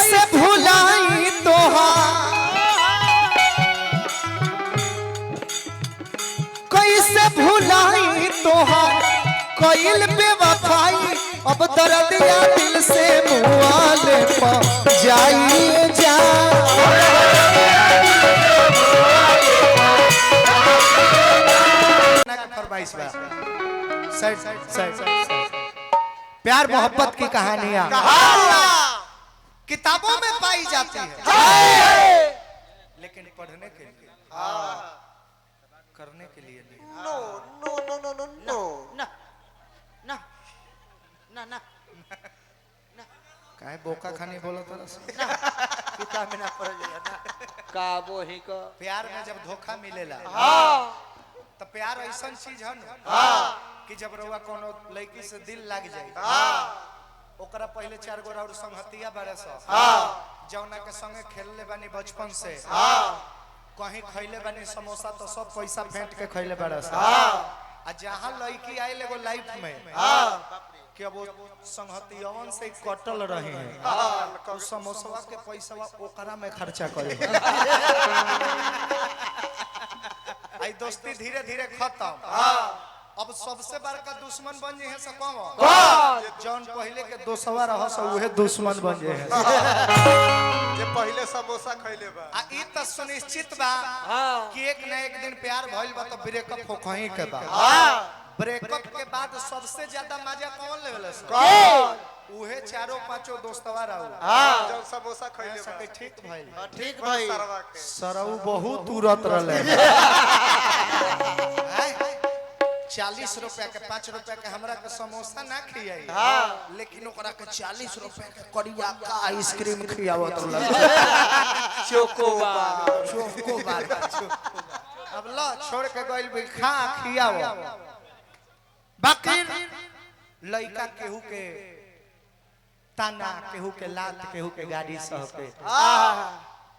कैसे भुलाई तोहार, कैसे भुलाई तोहार कोइल बेवफाई। अब दर्दिया दिल से मुआले पा जाइए जा। प्यार मोहब्बत की कहानियां किताबों में पाई जाती है, लेकिन पढ़ने के लिए करने के लिए नहीं। नो नो नो नो नो नो ना ना ना ना काहे बोका खानी बोला था किताब में ना पढ़ ना का वो ही को प्यार में जब धोखा मिलेला तो प्यार ऐसा चीज है ना कि जब रउआ कोनो लड़की से दिल लग जाए ओकरा पहले 4 गो और संगतिया बारे स जौना के संगे खेलले बानी बचपन से, कहीं खैले बानी समोसा तो सब पैसा फेंट के खैले बारे स। आ जहां लड़की आइल एगो लाइफ में कि अब संगतियवन से कटल रहे हैं, उस समोसा के पैसा ओकरा में खर्चा करे। आई दोस्ती धीरे धीरे खत्म। अब सबसे बड़का दुश्मन बन जे है कौन? जौन पहले के दोस्तवा रह स उहे दुश्मन बन जे है जे पहले समोसा खैले बा। आ ई त सुनिश्चित बा कि एक न एक दिन प्यार भइल बा तो ब्रेकअप हो कहीं के बा। ब्रेकअप के बाद सबसे ज्यादा मजा कौन लेवल स? उहे 4-5 दोस्तवा रहू जब समोसा खैले बा। ठीक भइल, ठीक भाई सरऊ बहुत तुरंत रहले। 40 रुपया के 5 रुपया के हमरा के समोसा ना खियाई, लेकिन ओकरा के 40 रुपया के करिया का आइसक्रीम खियावत रहल। चोकोबार चोकोबार अब ल छोड़ के गइल भी खा खियाव। बाकी लइका केहू के ताना, केहू के लात, केहू के गाड़ी सह के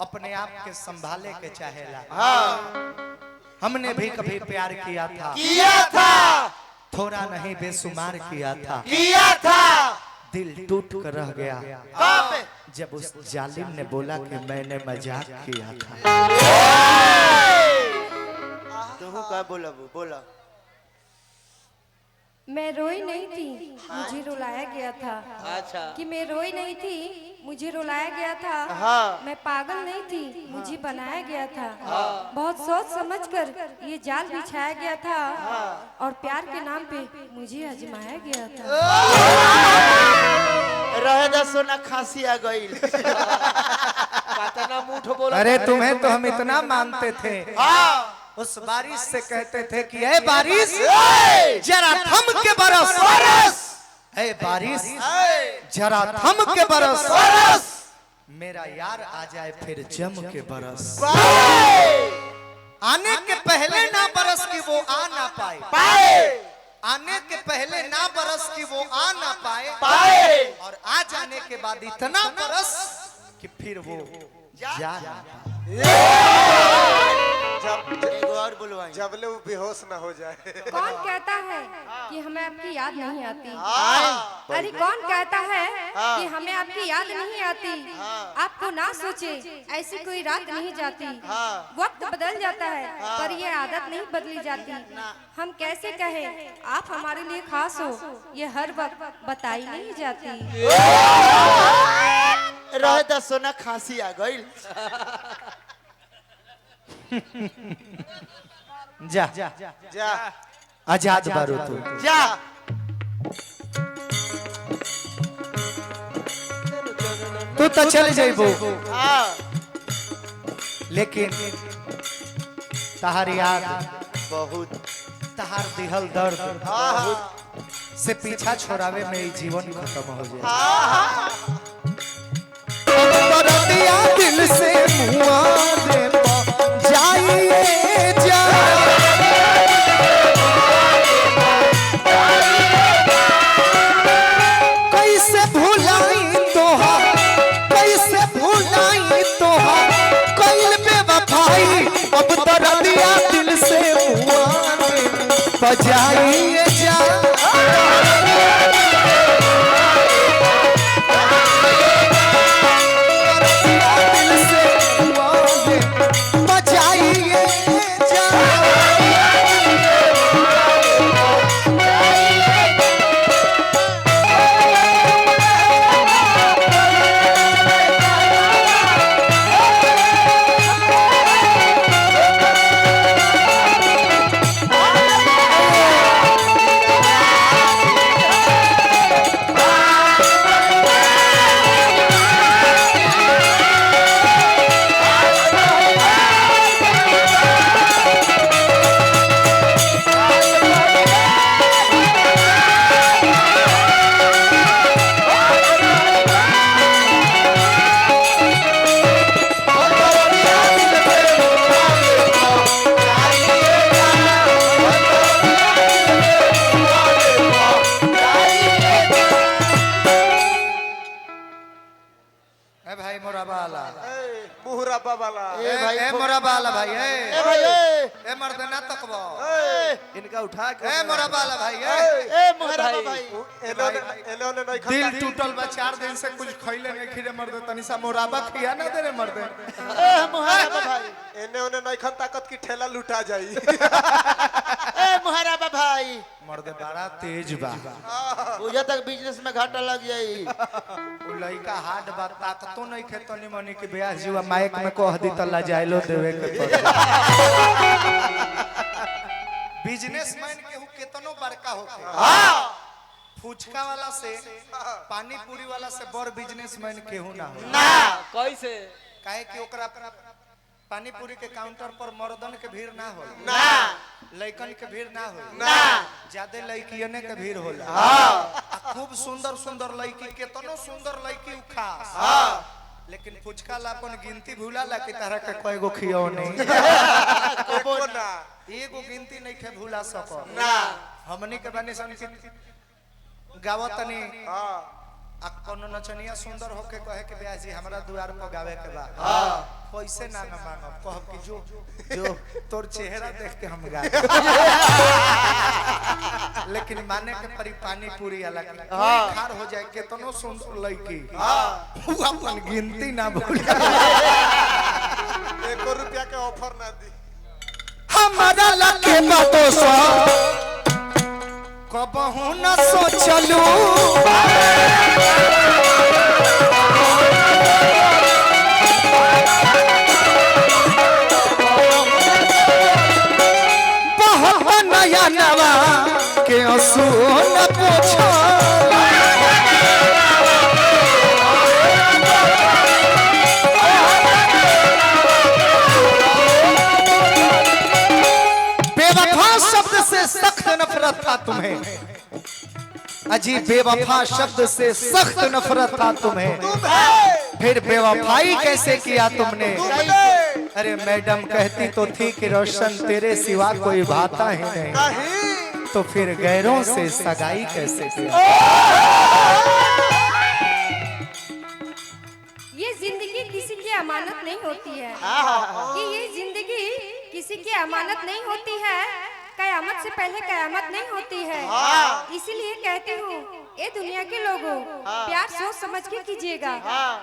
अपने आप के संभाले के चाहेला। हमने भी कभी प्यार किया था, थोड़ा नहीं बेसुमार किया था, दिल टूट कर रह गया जब उस जालिम ने बोला कि मैंने मजाक किया था। तू का बोला वो बोला मैं रोई नहीं थी, मुझे रुलाया गया था। अच्छा कि मैं रोई नहीं थी, मुझे रुलाया गया था। मैं पागल नहीं थी, मुझे बनाया गया था। बहुत सोच समझकर ये जाल बिछाया गया था और प्यार के नाम पे मुझे आजमाया गया था। रहे दा सोना खांसी आ गई कातना मुठ बोला। अरे तुम्हें तो हम इतना मानते थे, उस बारिश से कहते थे कि ए बारिश जरा थम के बरस, ए बारिश जरा थम के बरस, मेरा यार आ जाए फिर जम के बरस। आने के पहले ना बरस की वो आ ना पाए, आने के पहले ना बरस की वो आ ना पाए, और आ जाने के बाद इतना बरस कि फिर वो जा ना जब ले वो बेहोश ना हो जाए। कौन कहता है कि हमें आपकी याद नहीं आती? अरे कौन कहता है कि हमें आपकी याद नहीं आती? आपको ना सोचे ऐसी कोई रात नहीं जाती। वक्त बदल जाता है पर ये आदत नहीं बदली जाती। हम कैसे कहें आप हमारे लिए खास हो, ये हर वक्त बताई नहीं जाती। रहे दा सोना खांसी आ गई। जा जा आजाद बारू तू जा तू तो चल जाइबो, लेकिन तहार याद बहुत तहार दिहल दर्द से पीछा छोड़ावे में ही जीवन खत्म हो जाए। दिल से मुआ दे जाइए जा, कैसे भुलाई तोहार, कैसे भुलाई तोहार कैल बेवफाई। अब दर्दिया दिल से मुआ दे बजाइए जा। ए भाई मोरा बाला मुहराबा वाला ए मोरा बाला भाई ए भाई ए मर्द ना तकबो इनका उठा के ए मोरा बाला भाई ए मुहराबा भाई एलोने नहीं खाता दिल टूटल बा 4 दिन से कुछ खइले नहीं खिरे मर्द तनी सा मोराबा खिया ना दे रे मर्द ए मुहराबा भाई एने ओने नहीं खन ताकत की ठेला लुटा जाई ए मुहराबा भाई मर्द बड़ा तेज बा बुझा तक बिजनेस में घाटा लग जाई उ लइका हार्ड बा ताकतो नहीं खे तनी मनी के ब्याह जीवा माइक में कह दी त लजाइलो देवे के बिजनेसमैन केहू केतनो बड़का होखे फुचका वाला से पानी पूरी वाला से बड़ बिजनेसमैन केहू ना हो ना कैसे काहे कि ओकरा पानी पूरी के काउंटर पर मर्दन के भीड़ ना हो ना लइकन के भीड़ ना हो ना ज्यादा लइकियने के भीड़ होला हां खूब सुंदर सुंदर लइकी केतनो सुंदर लइकी उ खास लेकिन फुचका ला अपन गिनती भूला ला कि तरह के कई गो खियो नहीं एको ना एगो गिनती नहीं के भूला सको ना हमनी के बने सन की गावतनी हां आ कोनो नचनिया सुंदर होके कहे के ब्याह जी हमरा द्वार पर गावे के बा पैसे ना ना मांगब कहब कि जो तोर चेहरा देख के हम गाए लेकिन माने के परी पानी पूरी वाला के खार हो जाए केतनो सुंदर लड़की उ अपन गिनती ना भूल एको रुपया के ऑफर ना दी हमरा लगे बातो सो कबहू न सोचलू बहुत नया नवा के असूल पूछो बेवफा शब्द से सख्त नफरत था तुम्हें अजी बेवफा शब्द से सख्त नफरत था तुम्हें फिर बेवफाई कैसे किया तुमने अरे मैडम कहती तो थी कि रोशन तेरे सिवा कोई भाता ही नहीं तो फिर गैरों से सगाई कैसे की ये जिंदगी किसी की अमानत नहीं होती है कि ये जिंदगी किसी की अमानत नहीं होती है कयामत से पहले कयामत नहीं होती है इसीलिए कहती हूँ ये दुनिया के लोगों प्यार सोच समझ के कीजिएगा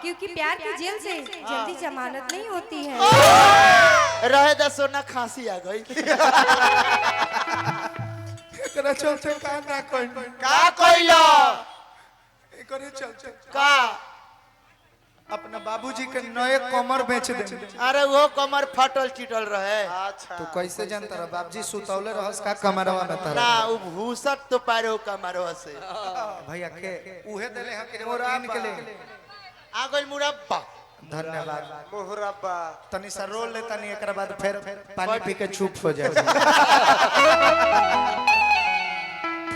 क्योंकि प्यार की जेल से जल्दी जमानत नहीं होती है रहे दसो ना खांसी आ गई एकरा चलते का ना कोई का कइलो एकरे चलते का अपना बाबूजी के नए कमर बेच दे अरे वो कमर फटल चिटल रहे अच्छा तू कैसे जानता रहा बाबूजी सुतौले रहस का कमरवा में ना तारा उ भूसट तो पारे हो कमरवा से भैया के उहे देले ह के मोरान के ले आ गइल मुरब्बा धन्यवाद मुहराबा तनी सा रोल ले तनी एकरा बाद फिर पानी पी के चुप हो जाए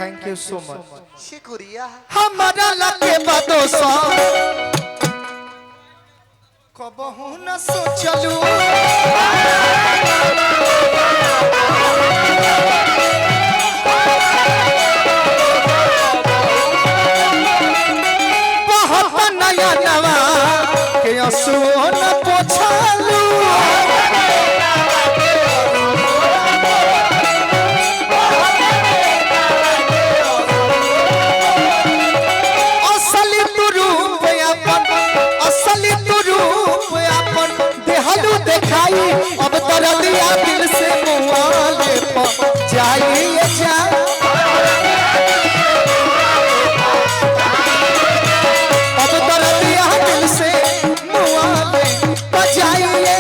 थैंक यू सो मच शुक्रिया हमारा लगे बदोसा कबहू न सोचलू बहुत नया नवा के असूल पोछलू असली तू रूप अपन असली तू रूप अपन देहलू देखाई अब दरदिया दिल से मुआले पर जाइए जा अब दरदिया दिल से मुआले पर जाइए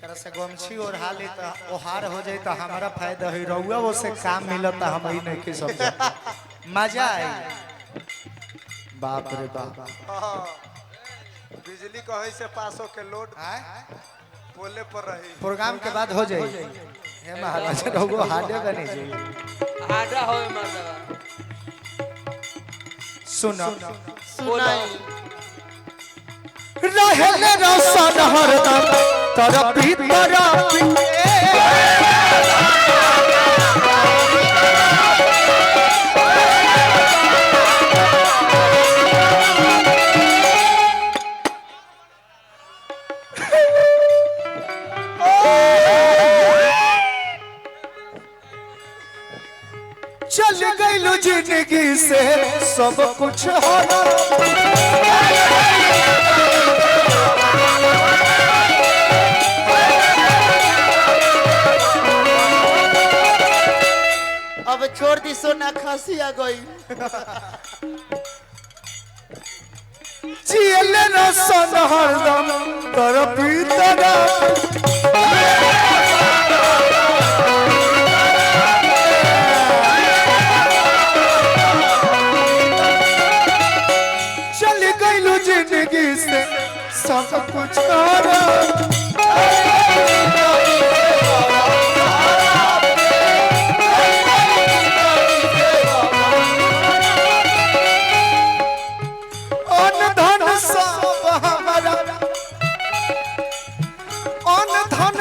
एकरा से गमछी और हाली तो ओहार हो जाए तो हमारा फायदा है रहुआ वो से काम मिलता हम ही नहीं के सब मजा आई बाप रे बाप बिजली कहीं से पास हो के लोड आय? पोले पर रही प्रोग्राम के बाद हो जाए हे महाराज रहुआ हाडे बने जाए आडा होए मर्दवा सुनो सुनाई रहले रसन हरदम तर भीतर चल गइलू जिंदगी से सब कुछ होला अब छोड़ दी सोना खांसी आ गई जियल रसन हरदम तर भीतर चल गइलू जिंदगी से सब कुछ होला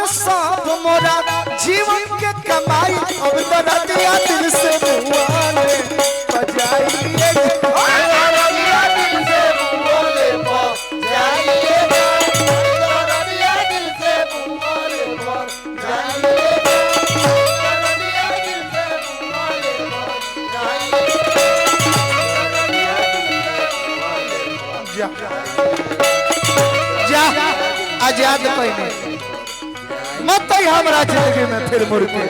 सब मोरा जीवन के कमाई अब तो दिया दिल से मुआले बजाइए दिल से मुआले बजाइए दिल से मुआले बजाइए जा आजाद पहने मत ही हमरा जिंदगी में फिर मुड़ के